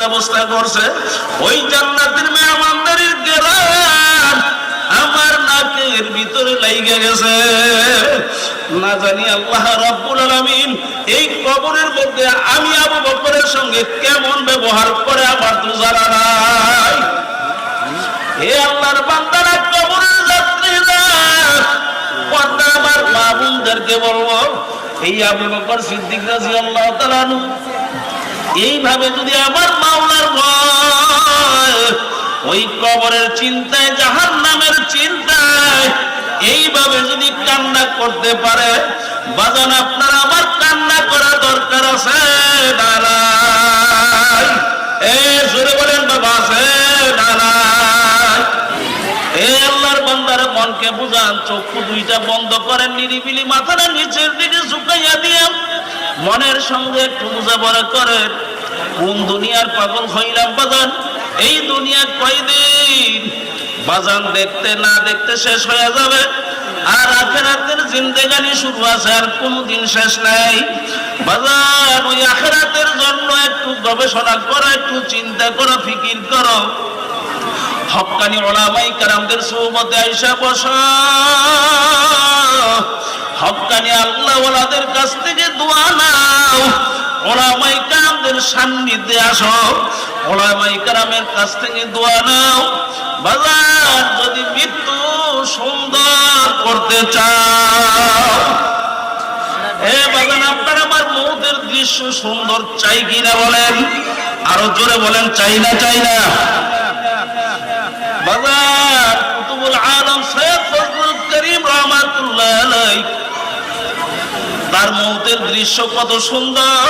ব্যবস্থা করছে, ওই জান্নাতের মেহমানদারির ঘ্রাণ আমার নাকের ভিতরে লাইগা গেছে। না জানি আল্লাহ রাব্বুল আলামিন এই কবরের মধ্যে আমি আবু বকরের সঙ্গে কেমন ব্যবহার করে আমার তো জানা নাই। হে আল্লাহর বান্দারা, কবরের যাত্রীরা, পর্দা আমার মা বোনদেরকে বলবো, এই আবু বকর সিদ্দিক রাদিয়াল্লাহু তাআলা আনহু এইভাবে যদি আমার মাওলার ভয়, ওই কবরের চিন্তায়, জাহান্নামের চিন্তায় এইভাবে যদি কান্না করতে পারে, বাজান আপনার আমার কান্না করা দরকার আছে না নাই? জোরে বলেন বাবা, আছে না নাই? আল্লাহর বান্দার মনকে বুঝান, চক্ষু দুইটা বন্ধ করেন, নিরিবিলি মাথাটা নিচের দিকে ঝুঁকাইয়া দিয়ে মনের সঙ্গে একটু বোঝাপড়া করেন। কোন দুনিয়ার পাগল হইলাম বাজান, এই দুনিয়া কয়দিন বাজান, দেখতে না দেখতে শেষ হয়ে যাবে, আর আখিরাতের জিন্দেগানি শুরু আছে, আর কোনদিন শেষ নাই বাজান। ওই আখিরাতের জন্য একটু গবেষণা করো, একটু চিন্তা করো, ফিকির করো। হক্কানি উলামায়ে কেরামদের সুহবতে আইসা বসো, হক্কানি আল্লাহ ওয়ালাদের কাছ থেকে দোয়া নাও, উলামায়ে কেরামদের সান্নিধ্যে আসো, উলামায়ে কেরামের কাছ থেকে দোয়া নাও। বাজার যদি মৃত্যু সুন্দর করতে চাও, বাজান আপনার আমার মৌতের দৃশ্য সুন্দর চাই কিনা বলেন? আরো জোরে বলেন, চাই না? চাই না? বাজার কুতুবুল আলম সৈয়দ ফজলুল করিম রাহমাতুল্লাহ আলাইহি, তার মৌতের দৃশ্য কত সুন্দর।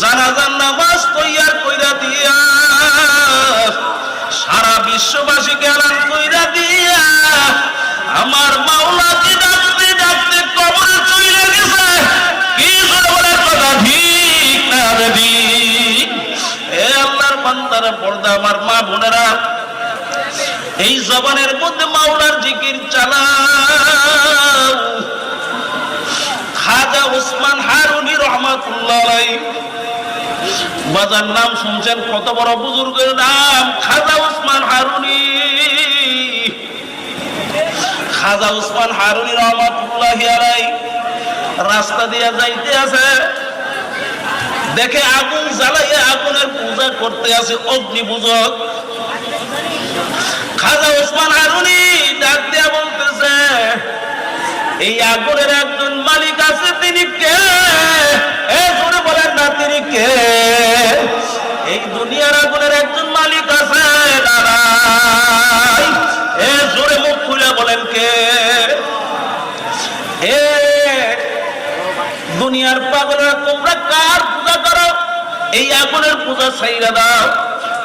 জানাজার নামাজ তৈয়ার কইরা দিয়া, সারা বিশ্ববাসীকে এলান কইরা দিয়া, আমার মাওলাকে ডাকতে ডাকতে কবরে চলে গেছে। কি জোরে বলে কথা, ঠিক না ঠিক? আল্লাহর বান্দারা, পর্দা আমার মা বোনেরা, এই জবানের মধ্যে মাওলার জিকির চালাও। খাজা ওসমান হারুনি রহমাতুল্লাহ আলাইহি, বাজার নাম শুনছেন, কত বড় বুজুর্গের নাম, খাজা ওসমান হারুনি। খাজা ওসমান হারুনি রহমাতুল্লাহি আলাইহি রাস্তা দিয়ে যাইতে আছে, দেখে আগুন জ্বালাইয়া আগুনের পূজা করতে আছে, অগ্নি পূজক। খাজা ওসমান হারুনি ডাক দিয়া বলতেছে, এই আগুনের একজন মালিক আছে, তিনি কে? জোরে বলেন না, তিনি কে? এই দুনিয়ার আগুনের একজন মালিক আছে দাঁড়াই, জোরে মুখ খুলে বলেন কে? দুনিয়ার পাগলরা, তোমরা কার পূজা করো? এই আগুনের পূজা ছাইরা দাও,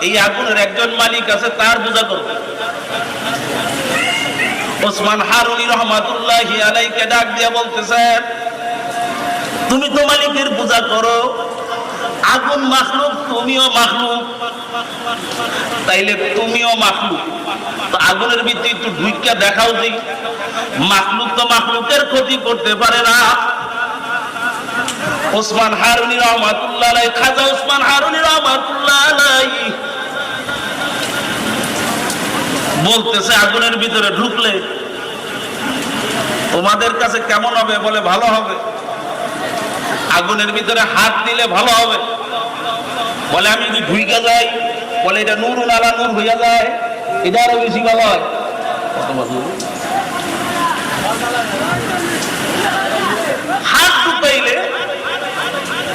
এই আগুনের একজন মালিক আছে, তার পূজা করো। ওসমান হারুনি রহমাতুল্লাহি আলাইহিকে ডাক দিয়ে বলতেছেন, তুমি তো মালিকের পূজা করো, আগুন মাখলুক, তুমিও মাখলুক, তাইলে তুমিও মাখলুক, তো আগুনের ভিতরে একটু ঢুইকা দেখাও যে মাখলুক তো মাখলুকের ক্ষতি করতে পারে না। ওসমান হারুনি রহমাতুল্লাহ আলাইহি, খাজা ওসমান হারুনি রহমাতুল্লাহ আলাইহি বলতেছে, আগুনের ভিতরে ঢুকলে তোমাদের কাছে কেমন হবে? বলে ভালো হবে। আগুনের ভিতরে হাত দিলে ভালো হবে। বলে আমি যদি ঢুইকা যাই, বলে এটা নূরুল আলা নূর হইয়া যায়, এটা আরো বেশি ভালো হয়। হাত ঢুকাইলে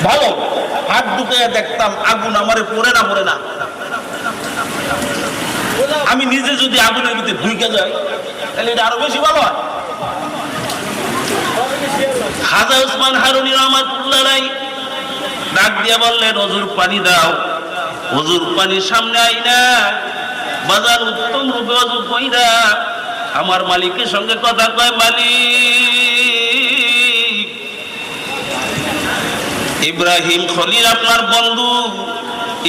ভালো, হাত ঢুকাইয়া দেখতাম আগুন আমারে পড়ে না, পড়ে না। আমি নিজে যদি আগুনের ভিতরে ঢুকে যাই, তাহলে এটা আরো বেশি ভালো হয়। খাজা ওসমান হারুনি রহমাতুল্লাহ আলাইহি ডাক দিয়া বললেন, হুজুর পানি দাও। হুজুর পানি সামনে আইনা বাজার উত্তম রূপে ওযু কইরা আমার মালিকের সঙ্গে কথা কয়, মালিক, ইব্রাহিম খলিল আপনার বন্ধু,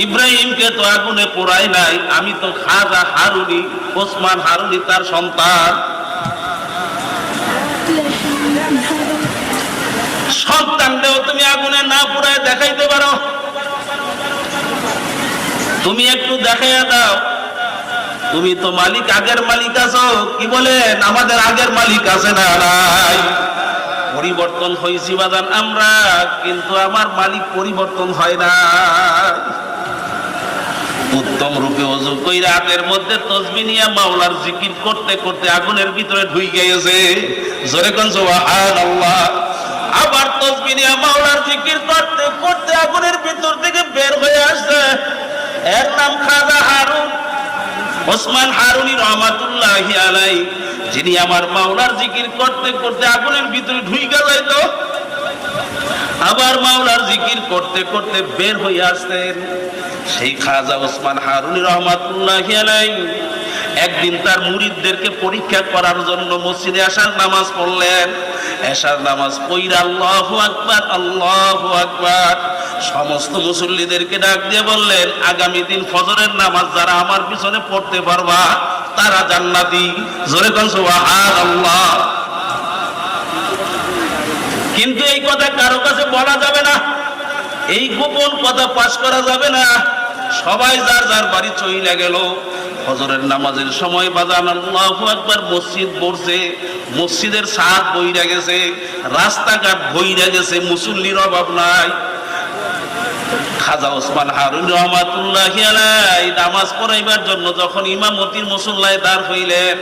ইব্রাহিমকে তো আগুনে পোড়ায় নাই, আমি তো খাজা হারুনি ওসমান হারুনি তার সন্তান। সন্তানদেরও তুমি আগুনে না পোড়ায় দেখাইতে পারো? তুমি একটু দেখাইয়া দাও, তুমি তো মালিক, আগের মালিক আছো। কি বলেন, আমাদের আগের মালিক আছে না নাই? পরিবর্তন হয়েছি বাজান আমরা, কিন্তু আমার মালিক পরিবর্তন হয় না। উত্তম রূপে ওযু কইরা হাতের মধ্যে তাসবিহ নিয়ে মাওলার জিকির করতে করতে আগুনের ভিতরে ঢুকে গেছে। জোরে কোন সুবহানাল্লাহ। আবার তাসবিহ নিয়ে মাওলার জিকির করতে করতে আগুনের ভিতর থেকে বের হয়ে আসছে। এর নাম খাজা হারুন ওসমান হারুনি রহমাতুল্লাহি আলাইহি, যিনি আমার মাওলার জিকির করতে করতে আগুনের ভিতরে ঢুকে যাইতো, আবার মাওলার জিকির করতে করতে বের হয়ে আসতেন। সেই খাজা ওসমান হারুনি রহমাতুল্লাহি আলাইহি একদিন তার মুরিদদেরকে পরীক্ষা করার জন্য মসজিদে আসার নামাজ পড়লেন। এশার নামাজ পড়া আল্লাহু আকবার আল্লাহু আকবার, সমস্ত মুসল্লিদেরকে ডাক দিয়ে বললেন, আগামী দিন ফজরের নামাজ যারা আমার পিছনে পড়তে পারবা তারা জান্নাতি। জোরে কোন সুবহানাল্লাহ। কিন্তু এই কথা কারো কাছে বলা যাবে না, এই গোপন কথা পাশ করা যাবে না। সবাই যার যার বাড়ি চইলা গেল। ফজরের নামাজের সময় বাজান আল্লাহু আকবার, মসজিদ ভরছে, মসজিদের ছাদ বইরা গেছে, রাস্তাঘাট বইরা গেছে, মুসল্লির অভাব নাই। খাজা ওসমান হারুন রহমাতুল্লাহি আলাইহি নামাজ পড়াইবার জন্য যখন ইমামতির মুসল্লায় দাঁড় হইলেন,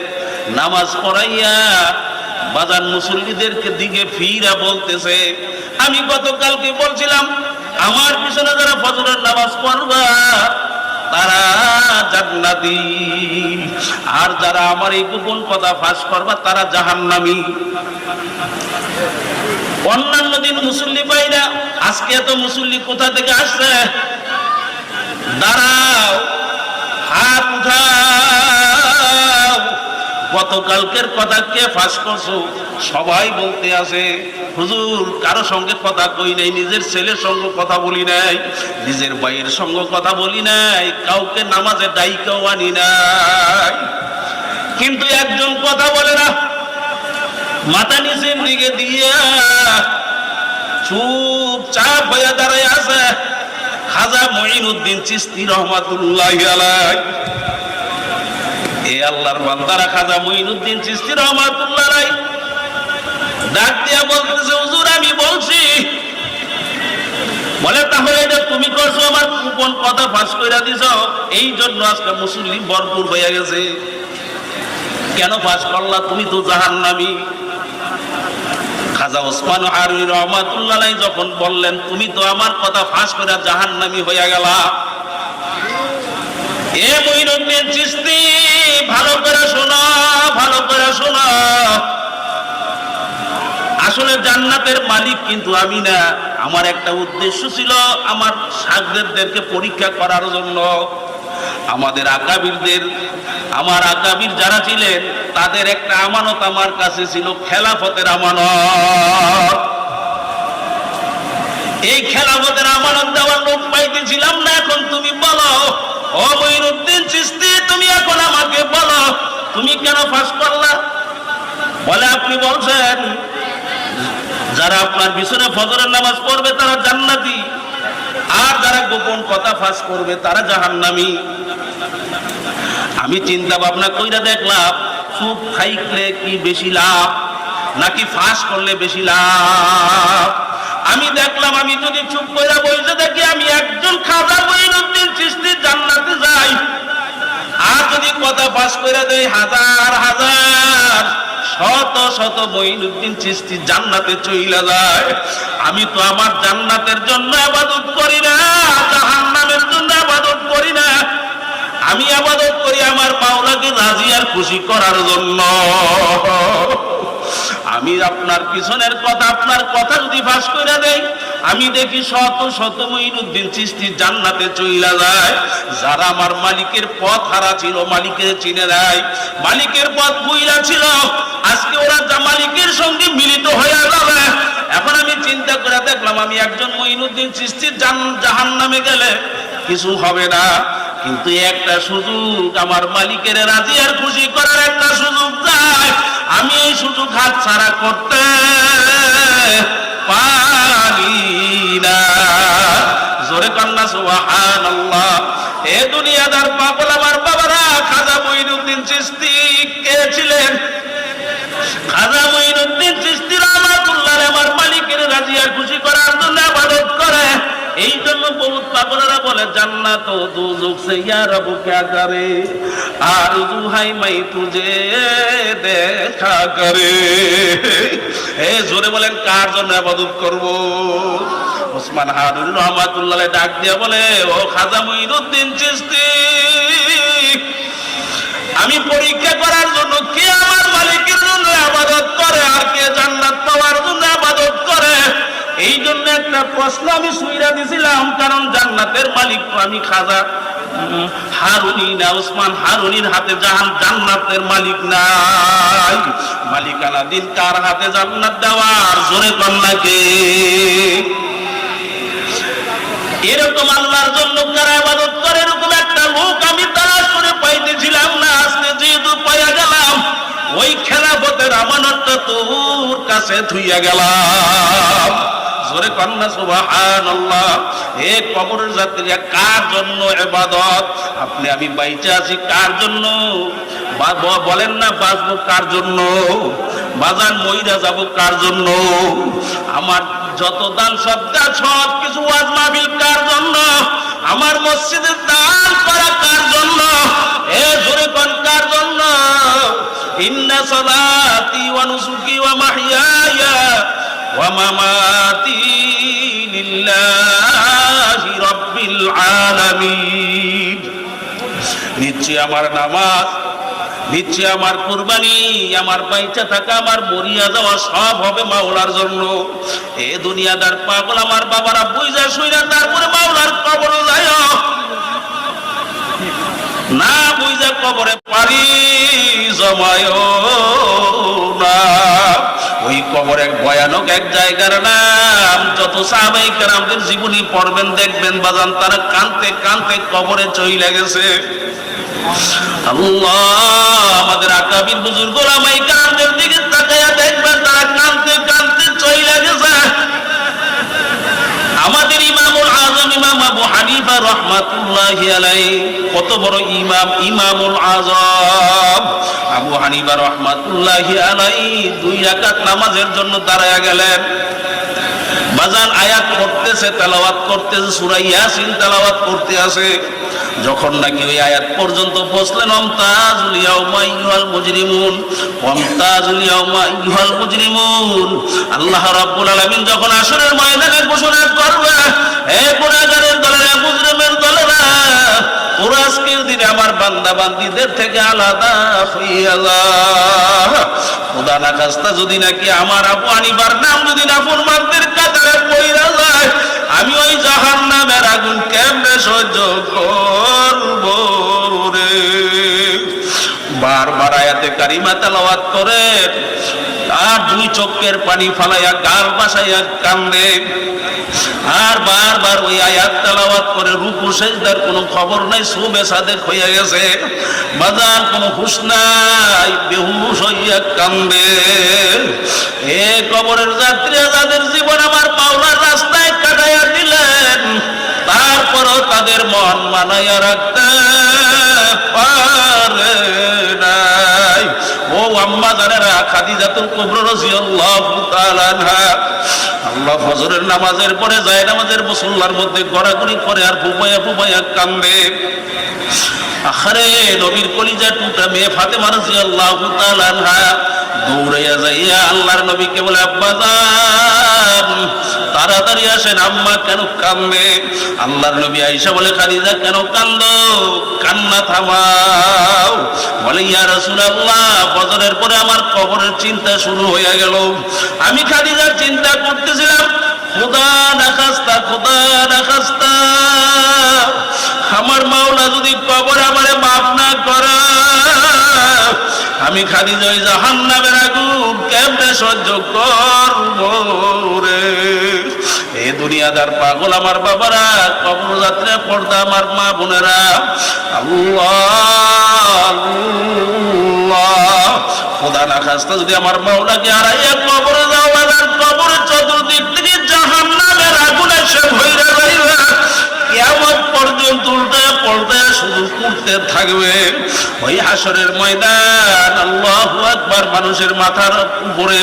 নামাজ পড়াইয়া বাজান মুসল্লিদেরকে দিকে ফিরা বলতেছে, আমি গতকালকে বলছিলাম আমার পিছনে যারা ফজরের নামাজ পড়বা তারা জান্নাতি, আর যারা আমার এই গোপন কথা ফাঁস করবা তারা জাহান্নামী। অন্যান্য দিন মুসল্লি পাই না, আজকে এত মুসল্লি কোথা থেকে আসছে? দাঁড়াও, হাত উঠাও, গতকালকের কথা কে ফাঁস করছো? সবাই বলতে আছে, হুজুর কারো সঙ্গে কথা কই নাই, নিজের ছেলের সঙ্গে কথা বলি নাই, নিজের ভাইয়ের সঙ্গে কথা বলি নাই, কাউকে নামাজে ডাইকাও আনি নাই। কিন্তু একজন কথা বলে না, মাথা নিচের দিকে দিয়া চুপচাপ হয়ে দাঁড়ায় আছে খাজা মঈনুদ্দিন চিশতি রহমাতুল্লাহি আলাইহি। এ আল্লাহর বান্দারা খাজা মঈনুদ্দিন চিশতি রহমাতুল্লাহি আলাইহি ডাক দিয়া বলতেছে, হুজুর আমি বলছি। বলে, তাহলে এটা তুমি করছো, আমার গোপন কথা ফাঁস কইরা দিছো, এই জন্য আজকে মুসল্লি ভরপুর হয়ে গেছে। কেন ফাঁস করলা? তুমি তো জাহান্নামী। খাজা ওসমান হারুনি রহমাতুল্লাহি আলাইহি যখন বললেন, তুমি তো আমার কথা ফাঁস করে জাহান্নামী হইয়া গেলা। এ মঈনুদ্দিন চিশতি, ভালো করে শোনো, ভালো করে শোনো। আসলে জান্নাতের মালিক কিন্তু আমি না। আমার একটা উদ্দেশ্য ছিল আমার শাগরেদদেরকে পরীক্ষা করার জন্য। আমাদের আকাবিরদের, আমার আকাবির যারা ছিলেন তাদের একটা আমানত আমার কাছে ছিল, খেলাফতের আমানত। এই খেলাফতের আমানত দেওয়ার লোক পাইতেছিলাম না। এখন তুমি বলো, ও মঈনুদ্দিন চিশতি, তুমি এখন আমাকে বলো, তুমি কেন ফাঁস করলা? বলে, আপনি বলছেন যারা আপনার পিছনে ফজরের নামাজ পড়বে তারা জান্নাতি, আর যারা গোপন কথা ফাঁস করবে তারা জাহান্নামী। আমি চিন্তা ভাবনা কইরা দেখলাম, চুপ থাইকলে কি বেশি লাভ নাকি ফাঁস করলে বেশি লাভ? আমি দেখলাম আমি যদি চুপ কইরা বসে থাকি, আমি একজন খাজা মঈনুদ্দিন চিশতি জান্নাতে যাই, আর যদি কথা ফাঁস কইরা দেই হাজার হাজার শত শত মঈনুদ্দিন চিশতি জান্নাতে চইলা যায়। আমি তো আমার জান্নাতের জন্য ইবাদত করি না, জাহান্নামের জন্য ইবাদত করি না। আমি ইবাদত করি আমার মাওলাকে রাজি আর খুশি করার জন্য। আমি আপনার পিছনের কথা, আপনার কথা যদি ফাঁস করে দেই, আমি দেখি শত শত মঈনুদ্দিন চিশতি জান্নাতে চইলা যায়। যারা আমার মালিকের পথ হারা ছিল, মালিকের চিনে নাই, মালিকের পথ ভুইলা ছিল, আজকে ওরা মালিকের সঙ্গে মিলিত হয়ে যাবে। এখন আমি চিন্তা করে দেখলাম, আমি একজন মঈনুদ্দিন চিশতি জাহান্নামে গেলে কিছু হবে না, কিন্তু একটা সুযোগ, আমার মালিকের রাজি আর খুশি করার একটা সুযোগ যায়, আমি এই সুযোগ হাতছাড়া করতে পারি না। জোরে কান্না সুবহানাল্লাহ। এ দুনিয়াদার পাগল আমার বাবারা, খাজা মঈনুদ্দিন চিশতি কে ছিলেন? খাজা মঈনুদ্দিন চিশতি রাহমাতুল্লাহ আমার মালিকের রাজিয়া খুশি করার জন্য ইবাদত করে। এই জন্য বহুত পাগলেরা বলে জান্নাত ও দুজক সে ইয়া রব ক্যা করে, আরজু হাই মাই তুজে দেখা করে। এ জোরে বলেন কার জন্য ইবাদত করব? ওসমান হারুনি রহমাতুল্লাহ ডাক দিয়ে বলে, ও খাজা মঈনুদ্দিন চিশতি, আমি পরীক্ষা করার জন্য কে আমার মালিকের জন্য ইবাদত করে আর কে জান্নাত পাওয়ার জন্য ইবাদত করে, এই জন্য একটা প্রশ্ন আমি সুইরা দিছিলাম। কারণ জান্নাতের মালিক তো আমি খাজা হারুনি না, ওসমান হারুনির হাতে জান্নাতের মালিক নাই। মালিকানা দিন কার হাতে জান্নাত দেওয়ার? জোরে কন্যাকে। এরকম আল্লাহর জন্য কারা ইবাদত করে এরকম একটা লোক আমি তালাশ করে পাইতেছিলাম না। আজকে যেহেতু পাইয়া গেলাম, ওই খেলাফতের আমানতটা তোর কাছে থুইয়া গেলাম। জোরে কন্যা সুবহানাল্লাহ। এ কবরের যাত্রীরা কার জন্য ইবাদত? আপনি আমি বাইচা আছি কার জন্য? বলেন না, বাঁচবো কার জন্য? বাজান মইরা যাব কার জন্য? আমার যত দান সবটা সব কিছু ওয়াজ মাহফিল কার জন্য? আমার মসজিদের দান করা কার জন্য? এ জোরে কোন কার জন্য? ইন্না সালাতি ওয়া নুসুকি ওয়া মাহইয়ায়া ওয়া মামাতি লিল্লাহি রাব্বিল আলামিন। নিশ্চয় আমার নামাজ, নিশ্চয় আমার কুরবানি, আমার বাইচা থাকা, আমার মরিয়া যাওয়া সব হবে মাওলার জন্য। এ দুনিয়াদার পাগল আমার বাবারা বুঝা শুইরা তারপরে মাওলার কবরে যায় না, বুঝা কবরে পারি জমায় না। ওই কবর এক ভয়ানক এক জায়গার নাম। যত সাহাবায়ে কেরামদের জীবনী পড়বেন দেখবেন বাজান, তারা কানতে কানতে কবরে চইলা গেছে। আল্লাহ, আমাদের আকাবির বুজুর্গ ওলামায়ে কেরামদের দিকে তাকায়া দেখবেন তারা কানতে কানতে চইলা গেছে। আমাদের ইমামুল আজম ইমাম আবু হানিফা রাহমাতুল্লাহি আলাইহি, কত বড় ইমাম, ইমামুল আজম আবু হানিফা রাহমাতুল্লাহি আলাইহি 2 রাকাত নামাজের জন্য দাঁড়ায়া গেলেন। বাজান আয়াত পড়তেছে, তেলাওয়াত করতেছে, সূরা ইয়াসিন তেলাওয়াত করতে আছে। যখন নাকি ওই আয়াত পর্যন্ত পৌঁছলেন, আমতাজুল ইয়াউমা আইয়ুহাল মুজরিমুন, আমতাজুল ইয়াউমা আইয়ুহাল মুজরিমুন, আল্লাহ রাব্বুল আলামিন যখন আসরের ময়দানে ঘোষণা করবে, হে গুনাহগারের দলেরা, মুজরিমের দলেরা, তোরা আজকের দিনে আমার বান্দা বান্দীদের থেকে আলাদা হইয়া যা। খোদা না খাস্তা যদি নাকি আমার আবু হানিফার নাম যদি নাফরমানদের কাতারে পইরা যায়, আমি ওই জাহান্নামের আগুন কেমনে সহ্য করব রে। বারবার আয়াতে কারিমা তেলাওয়াত করে আর 2 চোখের পানি ফালাইয়া গাল বাসাইয়া কান্দে। আর বারবার ওই আয়াত তেলাওয়াত করে রুকু সেজদার কোনো খবর নাই, সুবে সাদেক হইয়া গেছে। বাজার কোনো হুঁশ নাই, বেহুশ হইয়া কান্দে। এ কবরের যাত্রীরা যাদের জীবন আমার মাওলার রাস্তায় কাটাইয়া দিলেন, তারপরও তাদের মন মানাইয়া রাখতে পারে নাই। ও আম্মা জানেরা, খাদিজাতুল কুবরা রাদিয়াল্লাহু তাআলা আনহা, আল্লাহ ফজরের নামাজের পরে যায় নামাজের মুসল্লার মধ্যে গড়াগড়ি করে আর ফুপাইয়া ফুপাইয়া কান্দে। আরে নবীর কলিজা টুকরা মেয়ে ফাতেমা রাদিয়াল্লাহু তাআলা আনহা দৌড়াইয়া যাইয়া আল্লাহর নবীকে বলে, আব্বা জান তাড়াতাড়ি আসেন, আম্মা কেন কান্দে? আল্লাহর নবী আয়েশা বলে, খাদিজা কেন কান্দো? কান্না থামাও। বলে, ইয়া রাসূলুল্লাহ, ফজরের পরে আমার কবরের চিন্তা শুরু হয়ে গেল। আমি খাদিজা চিন্তা করতেছিলাম, খোদা না খাস্তা, খোদা না খাস্তা, আমার মাওলা যদি কবর আমারে মাফ না করে, আমি খাদিজা ওই জাহান্নামের আগুন কেমনে সহ্য করব রে। এ দুনিয়াদার পাগল আমার বাবারা, কবর যাত্রা পর্দা আমার মা বোনেরা, আল্লাহ আল্লাহ, খোদা না খাস্তা যদি আমার মাওলাকে হারাইয়া কবরে যাও, আর কবরের চতুর্দিক থেকে জাহান্নামের আগুন এসে ভইরা যাইবে, কিয়ামত পর্যন্ত উল্টা পল্টা ছুটতে থাকবে। ওই হাসরের ময়দান, আল্লাহু আকবার, মানুষের মাথার উপরে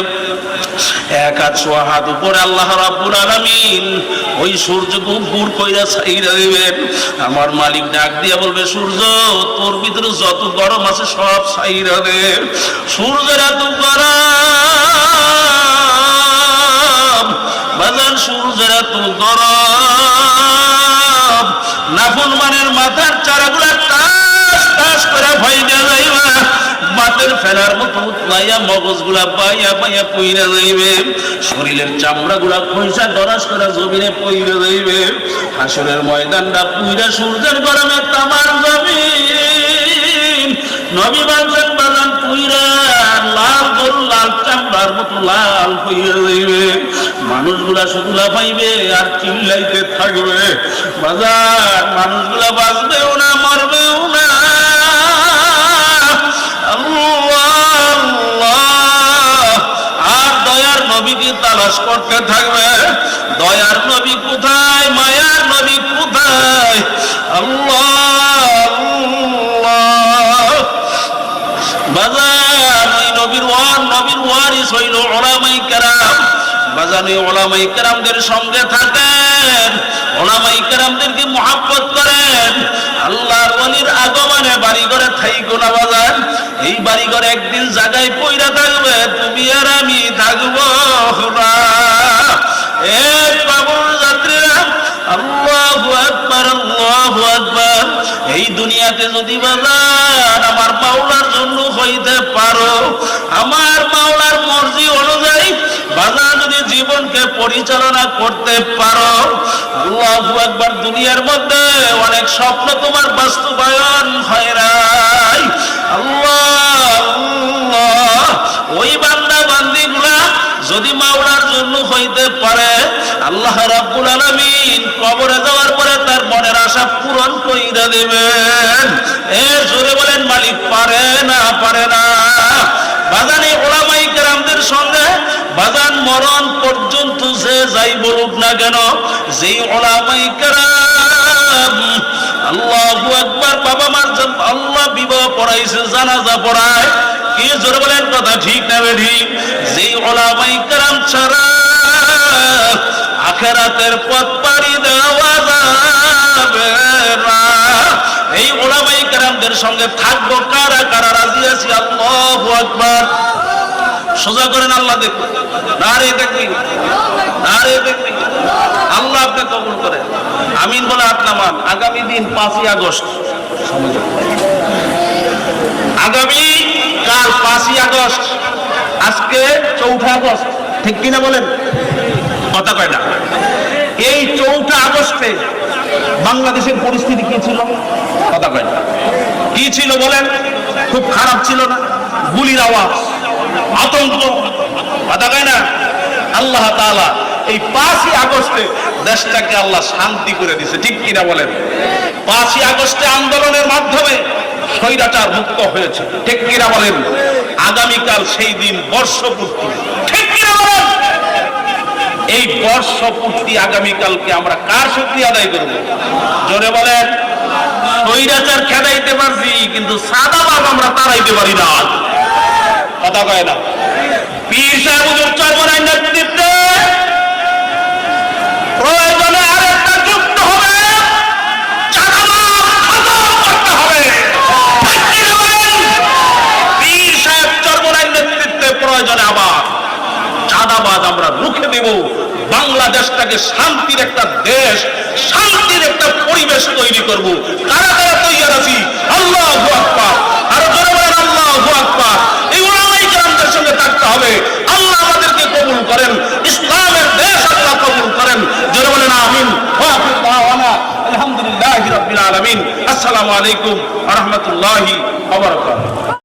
এক হাত সোয়া হাত উপরে আল্লাহ রাব্বুল আলামিন ওই সূর্যকে উপর কইরা ছাইরা দিবেন। আমার মালিক ডাক দিয়া বলবে, সূর্য তোর ভিতরে যত গরম আছে সব ছাইরা দে। সূর্যের এত গরম বাজান, সূর্যের এত গরম, নাফরমানের মাথার চারাগুলা টাস টাস করে ফাইটা যাইবা, বাতের ফেলার মতো উতলাইয়া মগজগুলা বাইয়া বাইয়া পইরা যাইবে, শরীরের চামড়াগুলা খইসা দরাস করে জমিনে পইরা যাইবে। হাসরের ময়দানটা পুইরা সূর্যের গরমে তামার জমিন নবী বলেন বাজান পুইরা লাল গরু লাল চামড়ার মতো লাল হইয়া যাইবে। মানুষগুলা শুধু লাফাইবে আর চিল্লাইতে থাকবে। বাজার মানুষগুলা বাঁচবেও না, মরবেও না। আর দয়ার নবীকে তালাশ করতে থাকবে। দয়ার নবী কোথায়, মায়ার নবী কোথায়? আল্লাহ বাজার ওই নবীর ওয়ারিস হইল উলামায়ে কেরাম। বাজার ওই উলামায়ে কেরামদের সঙ্গে থাকেন, উলামায়ে কেরামদেরকে মুহাব্বত করেন। আল্লাহর ওলির আগমনে বাড়ি ঘরে থাইকো না বাজার। এই বাড়ি ঘরে একদিন জায়গায় পইরা থাকবে, তুমি আর আমি থাকবো না। এই কবর যাত্রীরা, আল্লাহু আকবার, আল্লাহু আকবার। এই দুনিয়াতে যদি বাজার আমার মাওলার জন্য হইতে পারো, আমার মাওলার মর্জি অনুযায়ী বাজার যদি জীবনকে পরিচালনা করতে পারো, আল্লাহু আকবার, দুনিয়ার মধ্যে অনেক স্বপ্ন তোমার বাস্তবায়ন হয় নাই। আল্লাহ ওই বান্দা বান্দিগুলা যদি মাওলার জন্য হইতে পারে, আল্লাহ রাব্বুল আলামিন কবরে যাওয়ার পরে তার মনের আশা পূরণ কইরা দেবেন। জোরে বলেন মালিক পারে না, পারে না। বাজানে উলামায়ে কেরামদের সঙ্গে বাজান মরণ পর্যন্ত যে যাই বলুক না কেন, যেই উলামায়ে কেরাম আল্লাহু আকবার বাবা মার জন্য আল্লাহ বিবাহ পড়াইছে, জানাজা পড়ায়, কি জোরে বলেন কথা ঠিক না বেঠিক? যেই উলামায়ে কেরাম ছাড়া আখিরাতের পথ পাড়ি দেওয়া যাবে না। এই উলামায়ে কেরামদের সঙ্গে থাকবো কারা কারা রাজি আছি? আল্লাহু আকবার। সোজা করেন, আল্লাহ দেখুন। নারে দেখবি, নারে দেখবি। আল্লাহ আপনি কবুল করেন, আমিন বলে হাত নামান। আগামী দিন 5ই আগস্ট, আগামী কাল 5ই আগস্ট, আজকে 4 আগস্ট, ঠিক কিনা বলেন? কথা কয় না। এই 4 আগস্টে বাংলাদেশের পরিস্থিতি কি ছিল? কথা কয় না। কি ছিল বলেন? খুব খারাপ ছিল না? গুলির আওয়াজ, আতঙ্ক, কথা কয় না? আল্লাহ তাআলা এই 5ই আগস্টে দেশটাকে আল্লাহ শান্তি করে দিয়েছে, ঠিক কিনা বলেন? 5ই আগস্টে আন্দোলনের মাধ্যমে স্বৈরাচার মুক্ত হয়েছে, ঠিক কিনা বলেন? আগামীকাল সেই দিন বর্ষপূর্তি, ঠিক কিনা বলেন? এই বর্ষপূর্তি আগামীকালকে আমরা কার শুকরিয়া আদায় করব? জোরে বলেন। স্বৈরাচার খেদাইতে পারছি, কিন্তু সাদাবাদ আমরা তাড়াইতে পারি না। কথা কয় না? পীর সাহেব হুজুর চরমনাই নেতৃত্বে প্রয়োজনে আরেকটা যুদ্ধ হবে, চাঁদাবাজ খতম করতে হবে। পীর সাহেব চরমনাই নেতৃত্বে প্রয়োজনে আবার চাঁদাবাজ আমরা রুখে দেব। বাংলাদেশটাকে শান্তির একটা দেশ, শান্তির একটা পরিবেশ তৈরি করব। কারা কারা তৈরি আছি? আল্লাহু আকবার। আর জোরে বলেন আল্লাহু আকবার। এই উলামায়ে কেরামদের সঙ্গে থাকতে হবে। আল্লাহ আমাদেরকে কবুল করেন, ইসলামের দেশ আল্লাহ কবুল করেন। জোরে বলেন আমিন। ওয়া আখিরু দাওয়ানা আলহামদুলিল্লাহি রাব্বিল আলামিন। আসসালামু আলাইকুম ওয়া রাহমাতুল্লাহি ওয়া বারাকাতুহু।